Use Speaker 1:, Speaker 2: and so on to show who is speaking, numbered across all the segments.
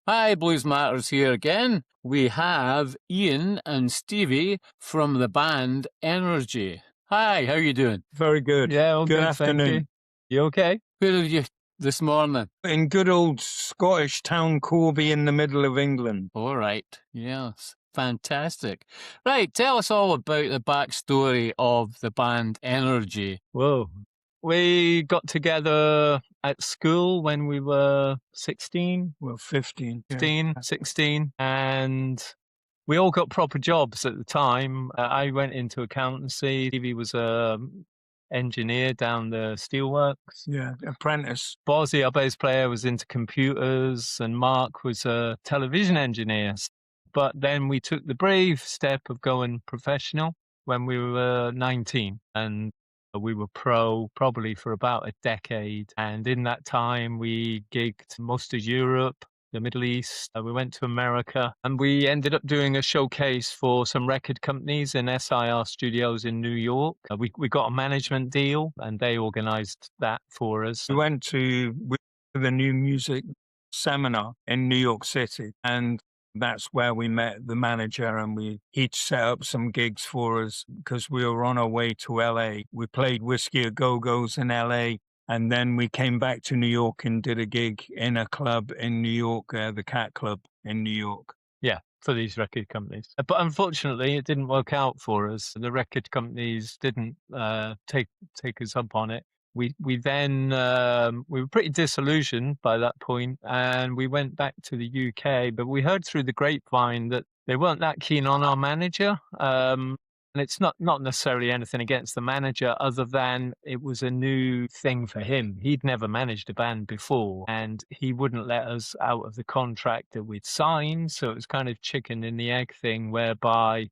Speaker 1: Hi, Blues Matters here again. We have Ian and Stevie from the band Energy. Hi, how are you doing?
Speaker 2: Very good.
Speaker 3: Yeah, all
Speaker 2: Good
Speaker 3: good, thank
Speaker 2: afternoon.
Speaker 3: you. You okay?
Speaker 1: Where are you this morning?
Speaker 2: In good old Scottish town Corby in the middle of England.
Speaker 1: All right. Yes. Fantastic. Right, tell us all about the backstory of the band Energy.
Speaker 3: Whoa. We got together at school when we were 16,
Speaker 2: Well, 15.
Speaker 3: 16, and we all got proper jobs at the time. I went into accountancy. Stevie was a engineer down the steelworks.
Speaker 2: Yeah, apprentice.
Speaker 3: Bozzy, our bass player, was into computers, and Mark was a television engineer. But then we took the brave step of going professional when we were 19, and we were pro probably for about a decade. And in that time, we gigged most of Europe, the Middle East. We went to America, and we ended up doing a showcase for some record companies in SIR Studios in New York. We got a management deal, and they organized that for us.
Speaker 2: We went to the new music seminar in New York City, and that's where we met the manager, and we each set up some gigs for us because we were on our way to LA. We played Whiskey a Go-Go's in LA, and then we came back to New York and did a gig in a club in New York, the Cat Club in New York.
Speaker 3: Yeah, for these record companies. But unfortunately, it didn't work out for us. The record companies didn't take us up on it. We then we were pretty disillusioned by that point, and we went back to the UK. But we heard through the grapevine that they weren't that keen on our manager. And it's not necessarily anything against the manager, other than it was a new thing for him. He'd never managed a band before, and he wouldn't let us out of the contract that we'd signed. So it was kind of chicken and the egg thing, whereby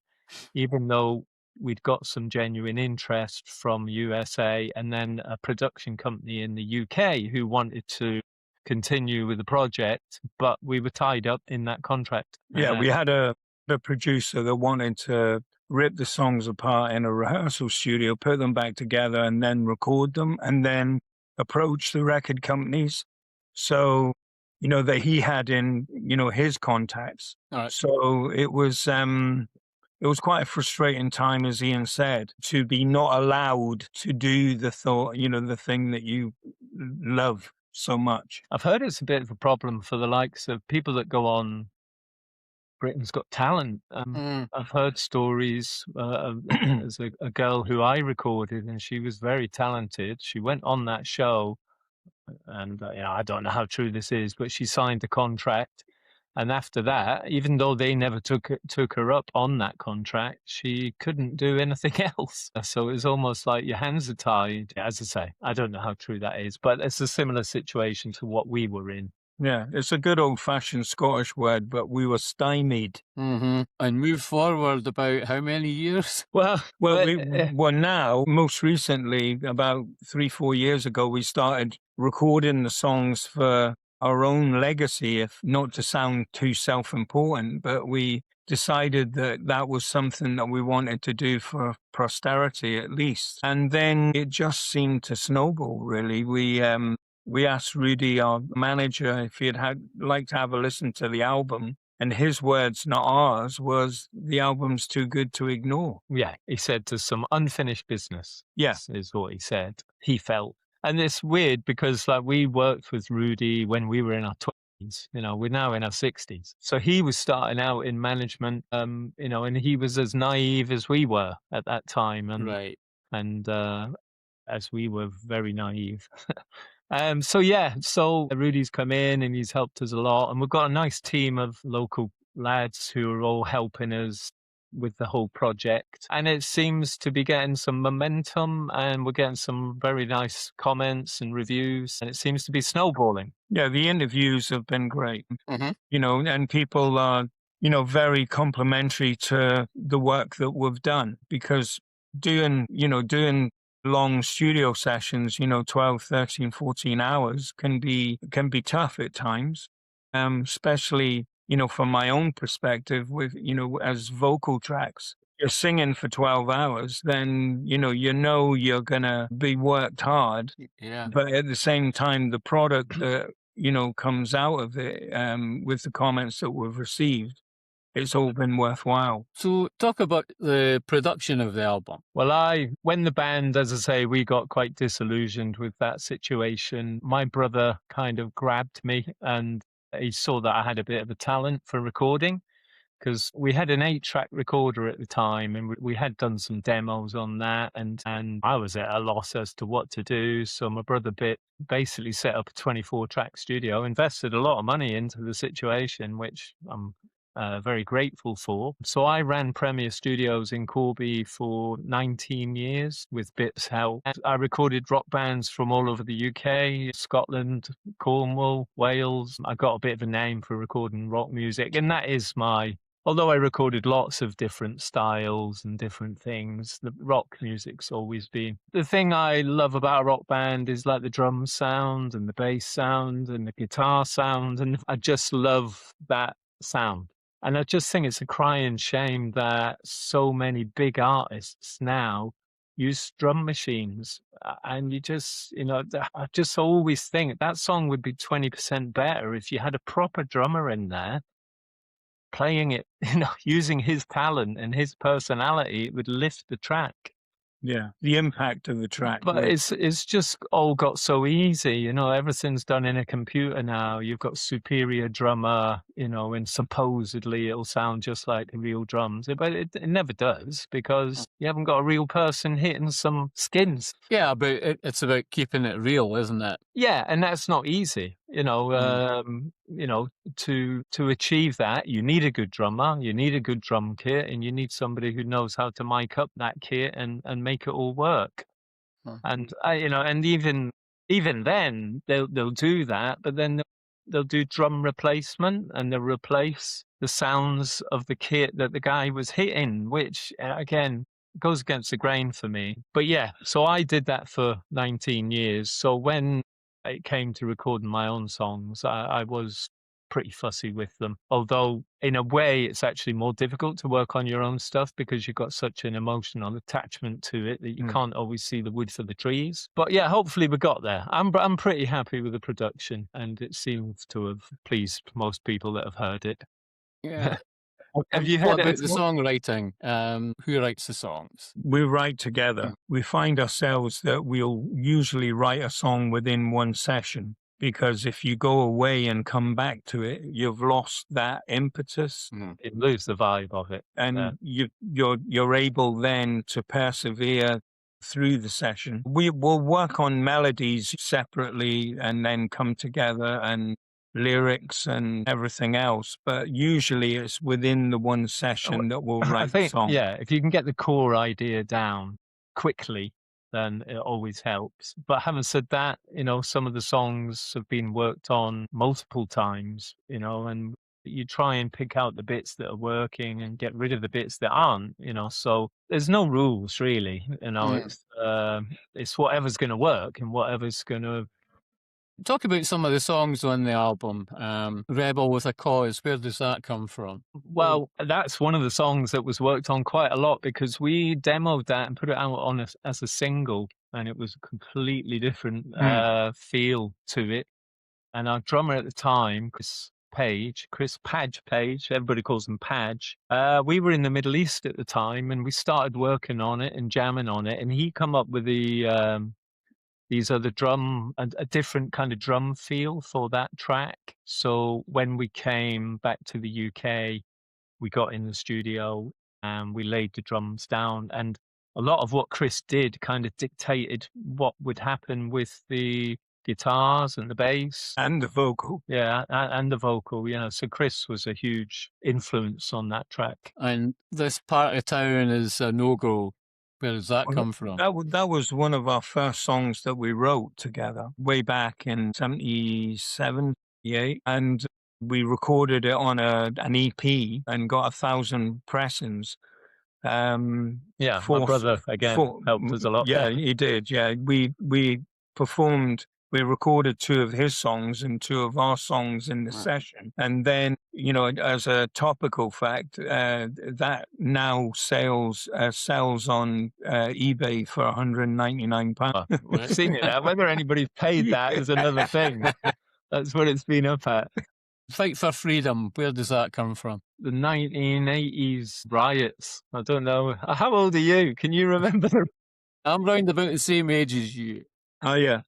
Speaker 3: even though we'd got some genuine interest from USA and then a production company in the UK who wanted to continue with the project, but we were tied up in that contract.
Speaker 2: Yeah, we had a producer that wanted to rip the songs apart in a rehearsal studio, put them back together, and then record them, and then approach the record companies. So, that he had in, his contacts.
Speaker 1: All right.
Speaker 2: So it was quite a frustrating time, as Ian said, to be not allowed to do the thing that you love so much.
Speaker 3: I've heard it's a bit of a problem for the likes of people that go on Britain's Got Talent. I've heard stories. There's a girl who I recorded, and she was very talented. She went on that show, and I don't know how true this is, but she signed a contract. And after that, even though they never took her up on that contract, she couldn't do anything else. So it was almost like your hands are tied. As I say, I don't know how true that is, but it's a similar situation to what we were in.
Speaker 2: Yeah, it's a good old-fashioned Scottish word, but we were stymied.
Speaker 1: Mm-hmm. And move forward about how many years?
Speaker 2: Well, now, most recently, about 3-4 years ago, we started recording the songs for our own legacy, if not to sound too self-important, but we decided that was something that we wanted to do for posterity at least. And then it just seemed to snowball, really. We asked Rudy, our manager, if he'd like to have a listen to the album. And his words, not ours, was the album's too good to ignore.
Speaker 3: Yeah, he said there's some unfinished business.
Speaker 2: Yeah.
Speaker 3: Is what he said. He felt. And it's weird because we worked with Rudy when we were in our 20s. We're now in our 60s. So he was starting out in management, and he was as naive as we were at that time. And,
Speaker 1: Right.
Speaker 3: And as we were very naive. So Rudy's come in and he's helped us a lot, and we've got a nice team of local lads who are all helping us with the whole project, and it seems to be getting some momentum, and we're getting some very nice comments and reviews, and it seems to be snowballing.
Speaker 2: Yeah, the interviews have been great,
Speaker 1: Mm-hmm.
Speaker 2: And people are, very complimentary to the work that we've done, because doing long studio sessions, 12, 13, 14 hours can be tough at times, especially, from my own perspective with, as vocal tracks. You're singing for 12 hours, then, you're going to be worked hard.
Speaker 1: Yeah.
Speaker 2: But at the same time, the product that comes out of it, with the comments that we've received, it's all been worthwhile.
Speaker 1: So talk about the production of the album.
Speaker 3: Well, when the band, as I say, we got quite disillusioned with that situation, my brother kind of grabbed me and he saw that I had a bit of a talent for recording, because we had an 8-track recorder at the time and we had done some demos on that, and I was at a loss as to what to do. So my brother basically set up a 24-track studio, invested a lot of money into the situation, which I'm very grateful for. So I ran Premier Studios in Corby for 19 years with Bit's help. And I recorded rock bands from all over the UK, Scotland, Cornwall, Wales. I got a bit of a name for recording rock music, and that is although I recorded lots of different styles and different things, the rock music's always been. The thing I love about a rock band is like the drum sound and the bass sound and the guitar sound, and I just love that sound. And I just think it's a crying shame that so many big artists now use drum machines. And you just, I just always think that song would be 20% better if you had a proper drummer in there playing it, using his talent and his personality. It would lift the track.
Speaker 2: Yeah, the impact of the track.
Speaker 3: But it's just all got so easy, everything's done in a computer now. You've got superior drummer, and supposedly it'll sound just like the real drums. But it never does, because you haven't got a real person hitting some skins.
Speaker 1: Yeah, but it's about keeping it real, isn't it?
Speaker 3: Yeah, and that's not easy. To achieve that, you need a good drummer, you need a good drum kit, and you need somebody who knows how to mic up that kit and make it all work. And and even then they'll do that, but then they'll do drum replacement and they'll replace the sounds of the kit that the guy was hitting, which again goes against the grain for me. But yeah, so I did that for 19 years. So when it came to recording my own songs, I was pretty fussy with them. Although in a way it's actually more difficult to work on your own stuff because you've got such an emotional attachment to it that you can't always see the wood for the trees. But yeah, hopefully we got there. I'm pretty happy with the production, and it seems to have pleased most people that have heard it.
Speaker 1: Yeah.
Speaker 3: Have you
Speaker 1: What
Speaker 3: heard
Speaker 1: about
Speaker 3: it?
Speaker 1: the songwriting? Who writes the songs?
Speaker 2: We write together. We find ourselves that we'll usually write a song within one session, because if you go away and come back to it, you've lost that impetus.
Speaker 3: You lose the vibe of it.
Speaker 2: And you're able then to persevere through the session. We will work on melodies separately and then come together, and lyrics and everything else, but usually it's within the one session that we'll write the song.
Speaker 3: Yeah, if you can get the core idea down quickly, then it always helps. But having said that, some of the songs have been worked on multiple times, and you try and pick out the bits that are working and get rid of the bits that aren't, so there's no rules really, it's whatever's going to work and whatever's going to.
Speaker 1: Talk about some of the songs on the album. Rebel with a Cause, where does that come from?
Speaker 3: Well, that's one of the songs that was worked on quite a lot, because we demoed that and put it out as a single, and it was a completely different feel to it. And our drummer at the time, Chris Page, everybody calls him Page. We were in the Middle East at the time, and we started working on it and jamming on it, and he come up with these are a different kind of drum feel for that track. So when we came back to the UK, we got in the studio and we laid the drums down. And a lot of what Chris did kind of dictated what would happen with the guitars and the bass.
Speaker 2: And the vocal.
Speaker 3: Yeah, and the vocal, So Chris was a huge influence on that track.
Speaker 1: And this part of town is a no-go. Where does that come from?
Speaker 2: That was one of our first songs that we wrote together way back in 77, 78. And we recorded it on an EP and got 1,000 pressings.
Speaker 3: My brother, again, helped us a lot.
Speaker 2: Yeah, he did. Yeah, we performed. We recorded 2 of his songs and 2 of our songs in the session. And then, as a topical fact, that now sells on eBay for £199.
Speaker 3: We've seen it now. Whether anybody's paid that is another thing. That's what it's been up at.
Speaker 1: Fight for freedom, where does that come from?
Speaker 3: The 1980s riots. I don't know. How old are you? Can you remember them?
Speaker 1: I'm round about the same age as you.
Speaker 2: Oh yeah.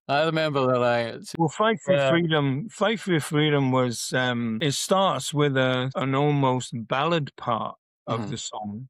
Speaker 1: I remember the riots.
Speaker 2: Well, Fight for
Speaker 3: Yeah.
Speaker 2: Freedom. Fight for Freedom was. It starts with an almost ballad part of
Speaker 1: Mhm.
Speaker 2: the song,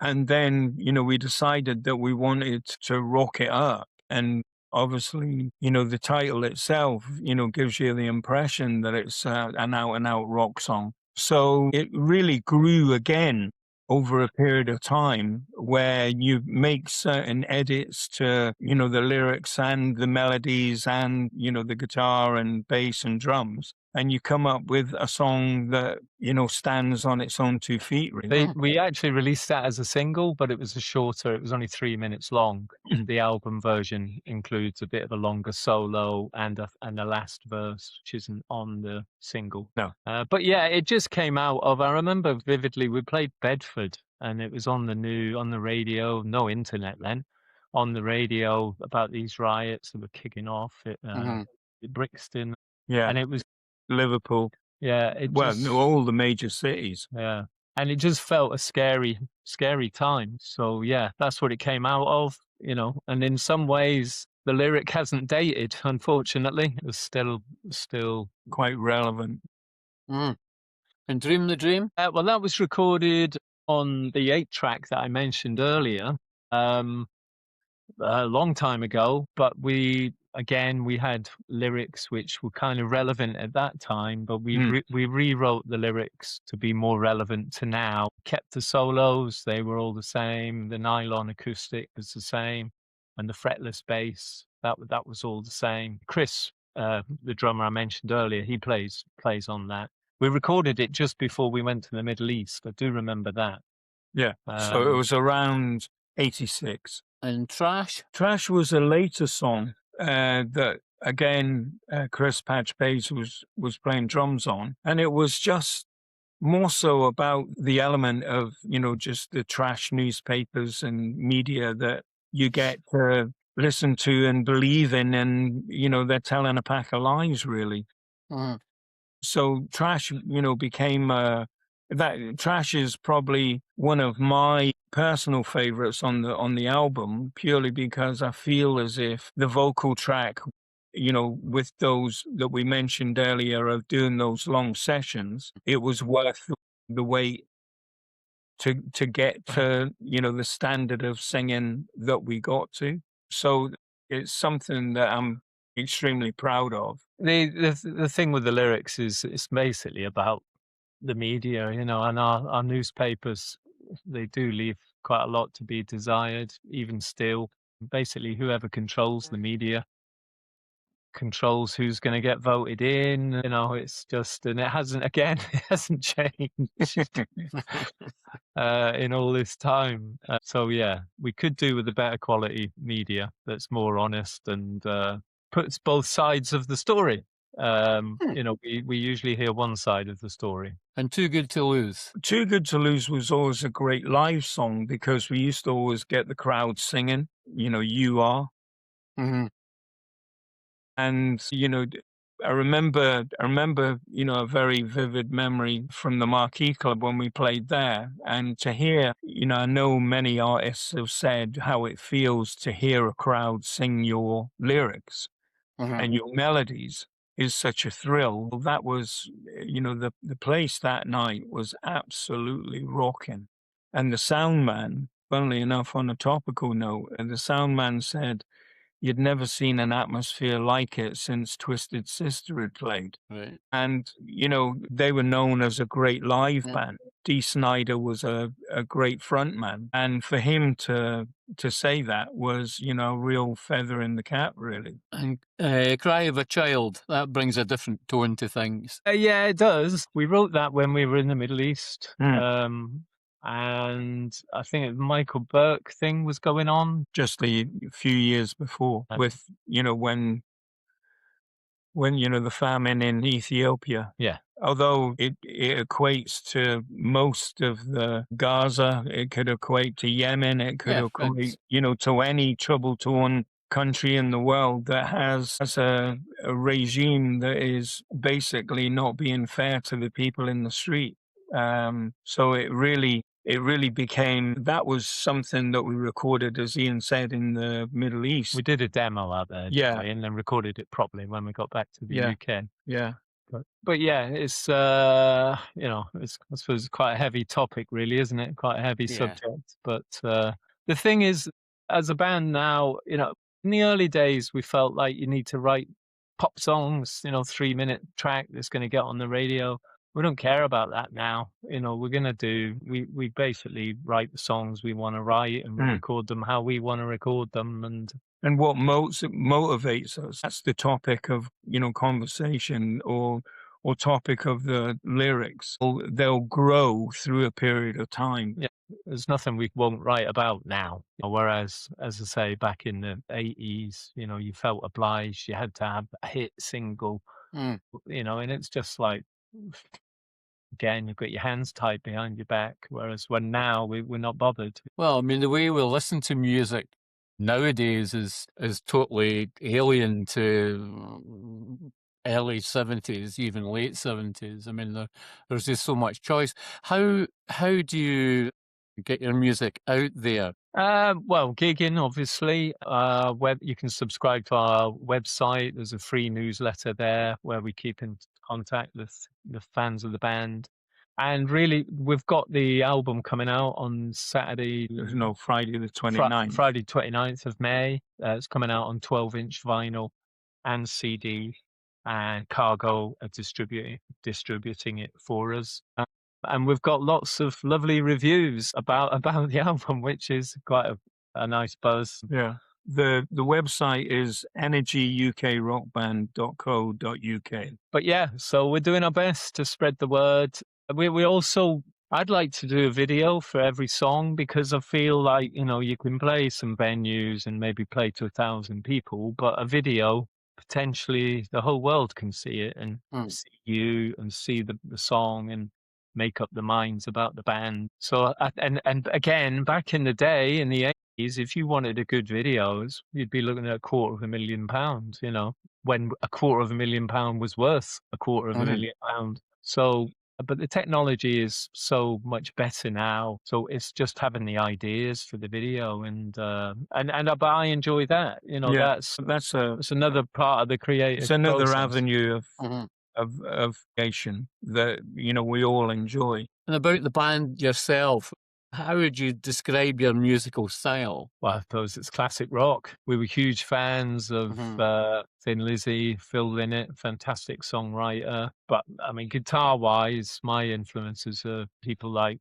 Speaker 2: and then we decided that we wanted to rock it up, and obviously the title itself gives you the impression that it's an out and out rock song. So it really grew again over a period of time where you make certain edits to, the lyrics and the melodies and, the guitar and bass and drums. And you come up with a song that, stands on its own 2 feet, really.
Speaker 3: We actually released that as a single, but it was it was only 3 minutes long. The album version includes a bit of a longer solo and a last verse, which isn't on the single.
Speaker 2: No.
Speaker 3: But yeah, it just came out of, I remember vividly, we played Bedford and it was on the radio, no internet then, on the radio about these riots that were kicking off at Brixton.
Speaker 2: Yeah.
Speaker 3: And it was,
Speaker 2: Liverpool.
Speaker 3: yeah,
Speaker 2: All the major cities.
Speaker 3: yeah. And it just felt a scary time. So yeah, that's what it came out of, and in some ways the lyric hasn't dated, unfortunately. It was still
Speaker 2: Quite relevant.
Speaker 1: And Dream the Dream?
Speaker 3: well, that was recorded on the 8-track that I mentioned earlier. A long time ago, but we had lyrics which were kind of relevant at that time, but we rewrote the lyrics to be more relevant to now. Kept the solos, they were all the same. The nylon acoustic was the same, and the fretless bass, that was all the same. Chris, the drummer I mentioned earlier, he plays on that. We recorded it just before we went to the Middle East. I do remember that.
Speaker 2: Yeah. So it was around 86.
Speaker 1: And Trash?
Speaker 2: Trash was a later song that, again, Chris Patch Page was playing drums on. And it was just more so about the element of, just the trash newspapers and media that you get to listen to and believe in. And, they're telling a pack of lies, really. So Trash, became that Trash is probably one of my personal favorites on the album, purely because I feel as if the vocal track, with those that we mentioned earlier of doing those long sessions, it was worth the wait to get to, the standard of singing that we got to. So it's something that I'm extremely proud of.
Speaker 3: The thing with the lyrics is it's basically about the media, and our newspapers, they do leave quite a lot to be desired, even still. Basically, whoever controls the media controls who's going to get voted in. It's just, and it hasn't changed in all this time. So yeah, we could do with a better quality media that's more honest and puts both sides of the story. We usually hear one side of the story.
Speaker 1: And Too Good to Lose?
Speaker 2: Too Good to Lose was always a great live song because we used to always get the crowd singing, You Are. And, I remember, a very vivid memory from the Marquee Club when we played there. And to hear, I know many artists have said how it feels to hear a crowd sing your lyrics and your melodies is such a thrill. That was, the place that night was absolutely rocking. And the sound man, funnily enough, on a topical note, the sound man said, you'd never seen an atmosphere like it since Twisted Sister had played.
Speaker 1: Right.
Speaker 2: And, they were known as a great live band. Dee Snider was a great frontman. And for him to say that was, a real feather in the cap, really.
Speaker 1: And Cry of a Child, that brings a different tone to things.
Speaker 3: Yeah, it does. We wrote that when we were in the Middle East. And I think the Michael Burke thing was going on
Speaker 2: just a few years before, with when the famine in Ethiopia.
Speaker 3: Yeah.
Speaker 2: Although it equates to most of the Gaza, it could equate to Yemen, it could equate, to any trouble-torn country in the world that has a regime that is basically not being fair to the people in the street. So it really became, that was something that we recorded, as Ian said, in the Middle East.
Speaker 3: We did a demo out there,
Speaker 2: Yeah.
Speaker 3: and then recorded it properly when we got back to the
Speaker 2: Yeah.
Speaker 3: UK.
Speaker 2: Yeah.
Speaker 3: But yeah, it's it's, I suppose, quite a heavy topic, really, isn't it? Quite a heavy subject. But the thing is, as a band now, in the early days, we felt like you need to write pop songs, 3-minute track that's going to get on the radio. We don't care about that now. We're going to we basically write the songs we want to write, and we record them how we want to record them.
Speaker 2: And what motivates us, that's the topic of, conversation or topic of the lyrics. They'll grow through a period of time.
Speaker 3: Yeah, there's nothing we won't write about now. Whereas, as I say, back in the 80s, you felt obliged. You had to have a hit single, and it's just like, again, you've got your hands tied behind your back. Whereas when now we're not bothered.
Speaker 1: Well, I mean, the way we listen to music nowadays is totally alien to early 70s, even late 70s. I mean, there's just so much choice. How do you get your music out there?
Speaker 3: Well, gigging, obviously. You can subscribe to our website. There's a free newsletter there where we keep in contact with the fans of the band. And really, we've got the album coming out on Saturday.
Speaker 2: No, Friday the 29th.
Speaker 3: Friday 29th of May. It's coming out on 12-inch vinyl and CD, and Cargo are distributing it for us. And we've got lots of lovely reviews about the album, which is quite a nice buzz.
Speaker 2: Yeah. The website is energyukrockband.co.uk.
Speaker 3: But yeah, so we're doing our best to spread the word. We also, I'd like to do a video for every song, because I feel like, you can play some venues and maybe play to 1,000 people, but a video, potentially the whole world can see it and see you and see the song and make up the minds about the band. So, and again, back in the day, in the 80s, if you wanted a good videos, you'd be looking at £250,000, when £250,000 was worth £250,000. So, but the technology is so much better now. So it's just having the ideas for the video, but I enjoy that. That's another part of the creative.
Speaker 2: It's another
Speaker 3: process.
Speaker 2: Avenue of creation that we all enjoy.
Speaker 1: And about the band yourself, how would you describe your musical style?
Speaker 3: Well, I suppose it's classic rock. We were huge fans of Thin Lizzy, Phil Lynott, fantastic songwriter. But I mean, guitar-wise, my influences are people like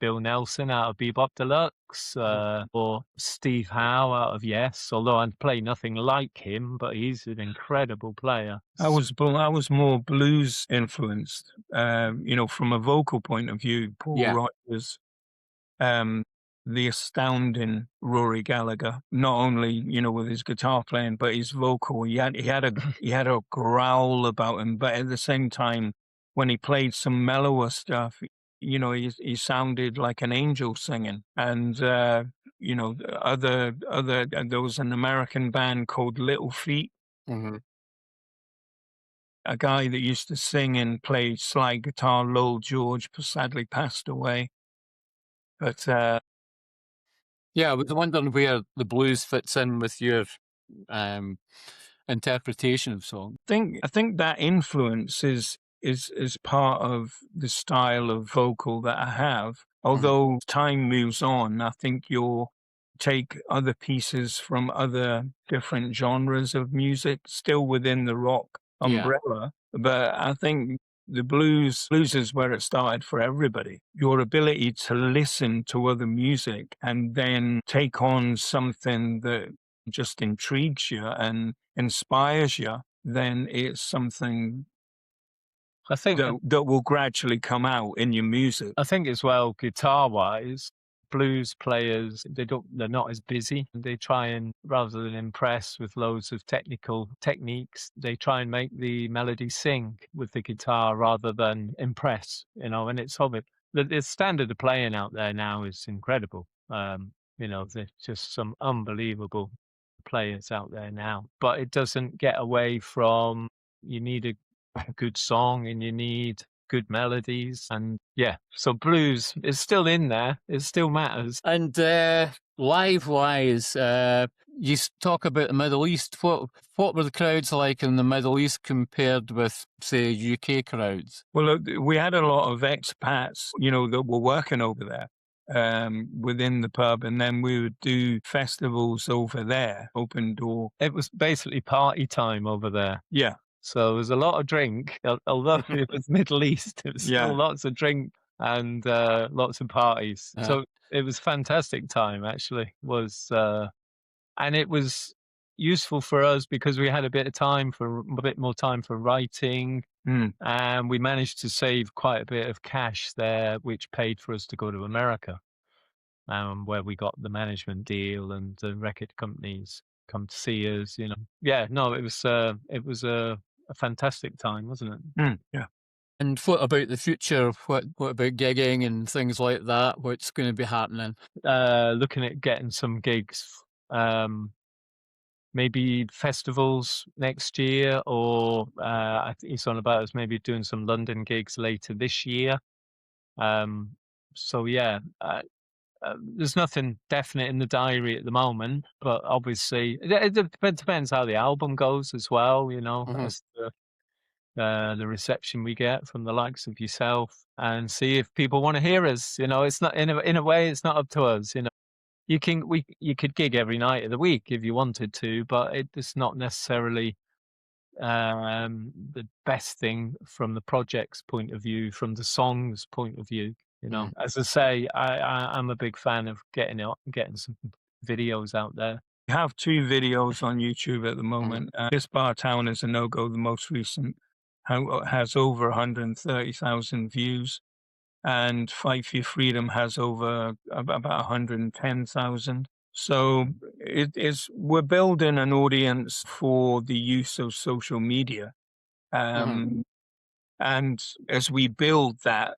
Speaker 3: Bill Nelson out of Bebop Deluxe, or Steve Howe out of Yes. Although I play nothing like him, but he's an incredible player.
Speaker 2: I was more blues influenced. From a vocal point of view, Paul Wright was the astounding Rory Gallagher. Not only with his guitar playing, but his vocal. He had a growl about him, but at the same time, when he played some mellower stuff, he sounded like an angel singing. And there was an American band called Little Feat. A guy that used to sing and play slide guitar, Lowell George, sadly passed away. But
Speaker 1: yeah, I was wondering where the blues fits in with your interpretation of song.
Speaker 2: I think that influence is part of the style of vocal that I have. Although time moves on, I think you'll take other pieces from other different genres of music, still within the rock umbrella. But I think the blues is where it started for everybody. Your ability to listen to other music and then take on something that just intrigues you and inspires you, then it's something
Speaker 3: I think
Speaker 2: that will gradually come out in your music.
Speaker 3: I think as well, guitar-wise, blues players, they're not as busy. They try and, rather than impress with loads of technical techniques, they try and make the melody sing with the guitar rather than impress, and it's obvious. The standard of playing out there now is incredible. There's just some unbelievable players out there now, but it doesn't get away from, you need a good song and you need good melodies. And yeah, so blues is still in there. It still matters.
Speaker 1: And live-wise, you talk about the Middle East. What were the crowds like in the Middle East compared with, say, UK crowds?
Speaker 2: Well, we had a lot of expats, that were working over there within the pub, and then we would do festivals over there, open door.
Speaker 3: It was basically party time over there.
Speaker 2: Yeah.
Speaker 3: So there was a lot of drink, although it was Middle East, it was still lots of drink and lots of parties. So it was a fantastic time, actually. And it was useful for us because we had a bit more time for writing, and we managed to save quite a bit of cash there, which paid for us to go to America, where we got the management deal and the record companies come to see us. Yeah, no, it was a fantastic time, wasn't it?
Speaker 2: Yeah.
Speaker 1: And what about the future? What about gigging and things like that? What's going to be happening?
Speaker 3: Looking at getting some gigs, maybe festivals next year, or I think he's on about us maybe doing some London gigs later this year. So yeah, there's nothing definite in the diary at the moment, but obviously it depends how the album goes as well, as the reception we get from the likes of yourself, and see if people want to hear us. It's not, in a way, it's not up to us. You could gig every night of the week if you wanted to, but it's not necessarily the best thing from the project's point of view, from the song's point of view. As I say, I'm a big fan of getting some videos out there.
Speaker 2: We have 2 videos on YouTube at the moment. This Bar Town is a no-go, the most recent, has over 130,000 views, and Fight for Your Freedom has over about 110,000. So we're building an audience for the use of social media. And as we build that,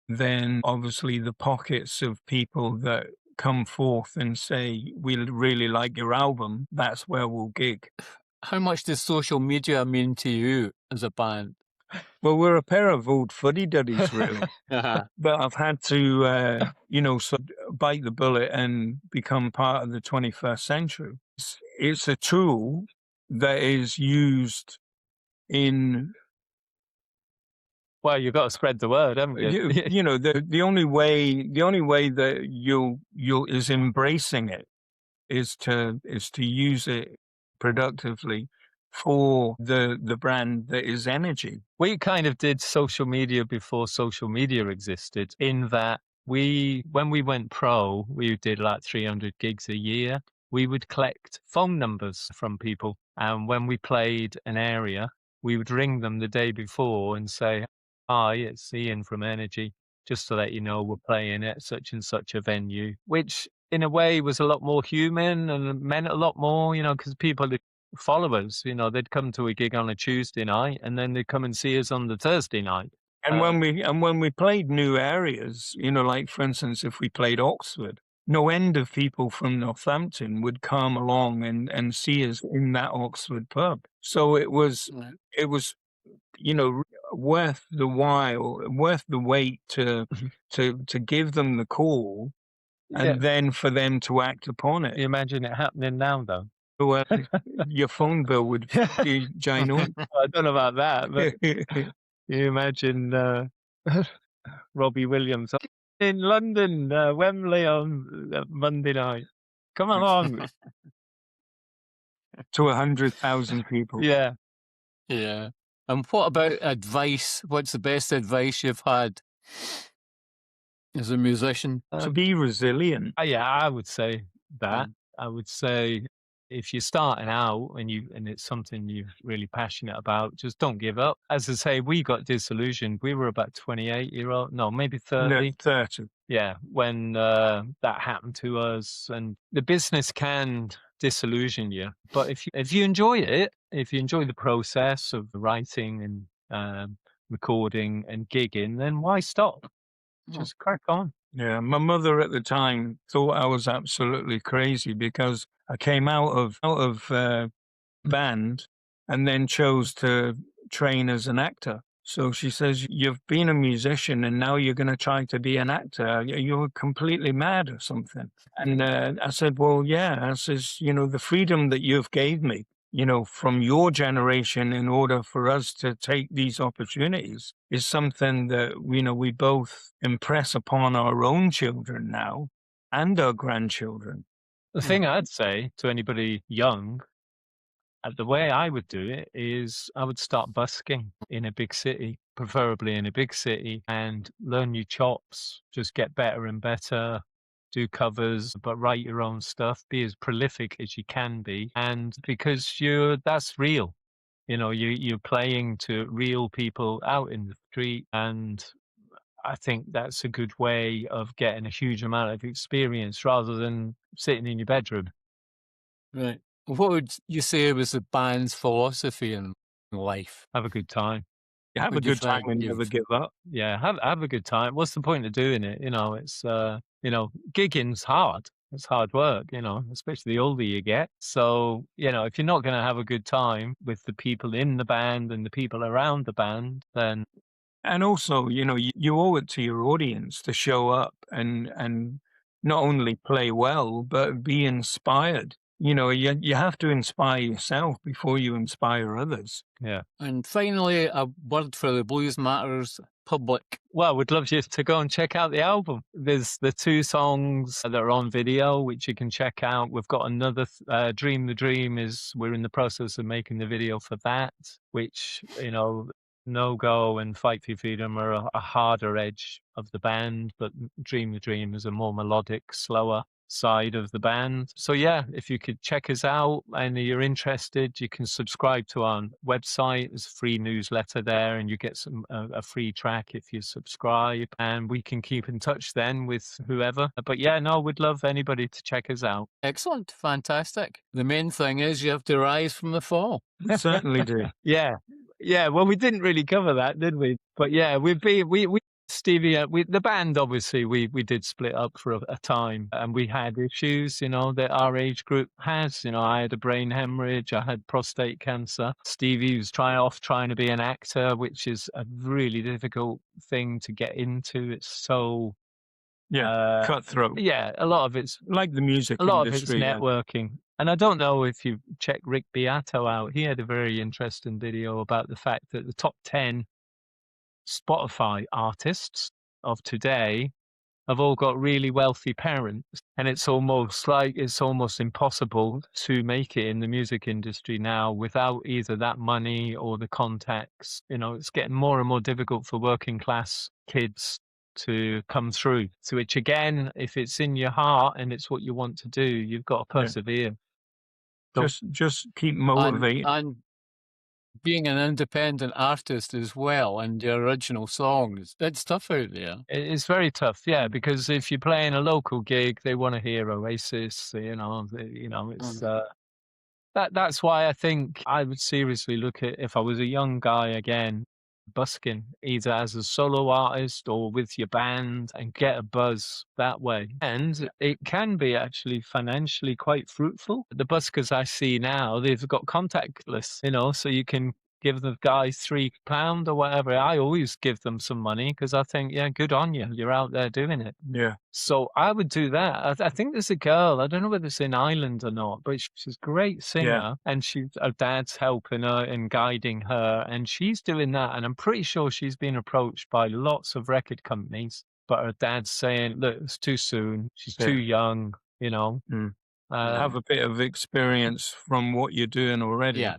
Speaker 2: then obviously the pockets of people that come forth and say, we really like your album, that's where we'll gig.
Speaker 1: How much does social media mean to you as a band?
Speaker 2: Well, we're a pair of old fuddy-duddies, really. But I've had to, sort of bite the bullet and become part of the 21st century. It's a tool that is used in...
Speaker 3: Well, you've got to spread the word, haven't you?
Speaker 2: The only way that you'll is embracing it is to use it productively for the brand that is energy.
Speaker 3: We kind of did social media before social media existed, in that when we went pro, we did like 300 gigs a year. We would collect phone numbers from people, and when we played an area, we would ring them the day before and say, "Hi, it's Ian from Energy, just to let you know we're playing at such and such a venue," which in a way was a lot more human and meant a lot more, because people would follow us, they'd come to a gig on a Tuesday night and then they'd come and see us on the Thursday night.
Speaker 2: And when we played new areas, like for instance, if we played Oxford, no end of people from Northampton would come along and see us in that Oxford pub. So it was worth the while, worth the wait to give them the call, and then for them to act upon it.
Speaker 3: You imagine it happening now, though.
Speaker 2: Well, your phone bill would be ginormous.
Speaker 3: I don't know about that, but you imagine Robbie Williams in London, Wembley on Monday night. Come along.
Speaker 2: To 100,000 people.
Speaker 1: Yeah. And what about advice? What's the best advice you've had as a musician?
Speaker 2: To be resilient.
Speaker 3: Yeah, I would say that. I would say, if you're starting out and it's something you're really passionate about, just don't give up. As I say, we got disillusioned. We were about 28-year-old, no, maybe 30.
Speaker 2: No, 30.
Speaker 3: Yeah, when that happened to us. And the business can disillusion you, but if you enjoy it, if you enjoy the process of writing and recording and gigging, then why stop? Just crack on.
Speaker 2: Yeah, my mother at the time thought I was absolutely crazy because I came out of band and then chose to train as an actor. So she says, "You've been a musician and now you're going to try to be an actor. You're completely mad or something." And I said, "Well, yeah." I says, "The freedom that you've gave me, from your generation in order for us to take these opportunities is something that, we both impress upon our own children now and our grandchildren."
Speaker 3: The thing I'd say to anybody young, the way I would do it is I would start busking in a big city, preferably in a big city, and learn your chops. Just get better and better, do covers, but write your own stuff, be as prolific as you can be. And because that's real. You're playing to real people out in the street, and I think that's a good way of getting a huge amount of experience rather than sitting in your bedroom.
Speaker 1: Right. What would you say was the band's philosophy in life?
Speaker 3: Have a good time.
Speaker 2: You have a
Speaker 1: Would you
Speaker 2: good time
Speaker 1: think
Speaker 2: and
Speaker 1: you've
Speaker 2: never give up.
Speaker 3: Yeah, have a good time. What's the point of doing it? It's gigging's hard. It's hard work, especially the older you get. So, if you're not going to have a good time with the people in the band and the people around the band, then
Speaker 2: And also, you owe it to your audience to show up and not only play well, but be inspired. You have to inspire yourself before you inspire others.
Speaker 3: yeah.
Speaker 1: And finally, a word for the Blues Matters public.
Speaker 3: Well, we'd love you to go and check out the album. There's the 2 songs that are on video, which you can check out. We've got another Dream the Dream we're in the process of making the video for that, which, No Go and Fight for Your Freedom are a harder edge of the band, but Dream the Dream is a more melodic, slower side of the band. So yeah, if you could check us out and you're interested, you can subscribe to our website. There's a free newsletter there, and you get a free track if you subscribe, and we can keep in touch then with whoever. But yeah, no, we'd love anybody to check us out.
Speaker 1: Excellent. Fantastic. The main thing is you have to rise from the fall.
Speaker 2: We certainly do.
Speaker 3: Yeah. Yeah, well, we didn't really cover that, did we? But yeah, we Stevie, the band, obviously, we did split up for a time, and we had issues, that our age group has. I had a brain hemorrhage, I had prostate cancer. Stevie was trying to be an actor, which is a really difficult thing to get into. It's so
Speaker 2: Cutthroat.
Speaker 3: yeah, a lot of it's
Speaker 2: Like the music
Speaker 3: a lot
Speaker 2: industry.
Speaker 3: of it's networking. And I don't know if you've checked Rick Beato out. He had a very interesting video about the fact that the top 10 Spotify artists of today have all got really wealthy parents. And it's almost impossible to make it in the music industry now without either that money or the contacts. It's getting more and more difficult for working class kids to come through. So which again, if it's in your heart and it's what you want to do, you've got to persevere. So,
Speaker 2: Just keep motivating.
Speaker 1: And being an independent artist as well, and your original songs, it's tough out there.
Speaker 3: it's very tough, yeah, because if you're playing a local gig, they want to hear Oasis. It's that's why I think I would seriously look at, if I was a young guy again, busking either as a solo artist or with your band and get a buzz that way. And it can be actually financially quite fruitful. The buskers I see now, they've got contactless, so you can give the guys £3 or whatever. I always give them some money because I think, yeah, good on you. You're out there doing it.
Speaker 2: Yeah.
Speaker 3: So I would do that. I think there's a girl, I don't know whether it's in Ireland or not, but she's a great singer, and her dad's helping her and guiding her, and she's doing that. And I'm pretty sure she's been approached by lots of record companies, but her dad's saying, look, it's too soon. She's too young,
Speaker 2: Have a bit of experience from what you're doing already.
Speaker 1: Yeah.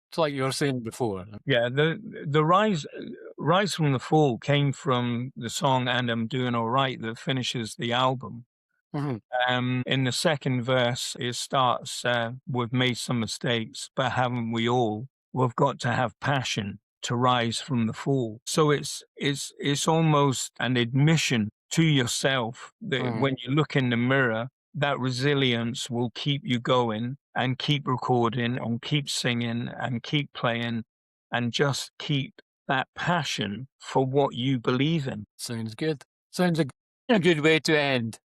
Speaker 1: It's like you were saying before.
Speaker 2: Yeah, the rise from the fall came from the song "And I'm Doing All Right" that finishes the album.
Speaker 1: Mhm.
Speaker 2: In the second verse, it starts, "We've made some mistakes, but haven't we all? We've got to have passion to rise from the fall." So it's almost an admission to yourself that when you look in the mirror, that resilience will keep you going and keep recording and keep singing and keep playing and just keep that passion for what you believe in.
Speaker 1: Sounds good. Sounds like A good way to end.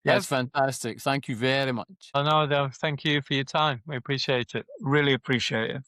Speaker 1: That's
Speaker 3: Yes.
Speaker 1: fantastic. Thank you very much.
Speaker 3: Oh, no, thank you for your time. We appreciate it.
Speaker 2: Really appreciate it.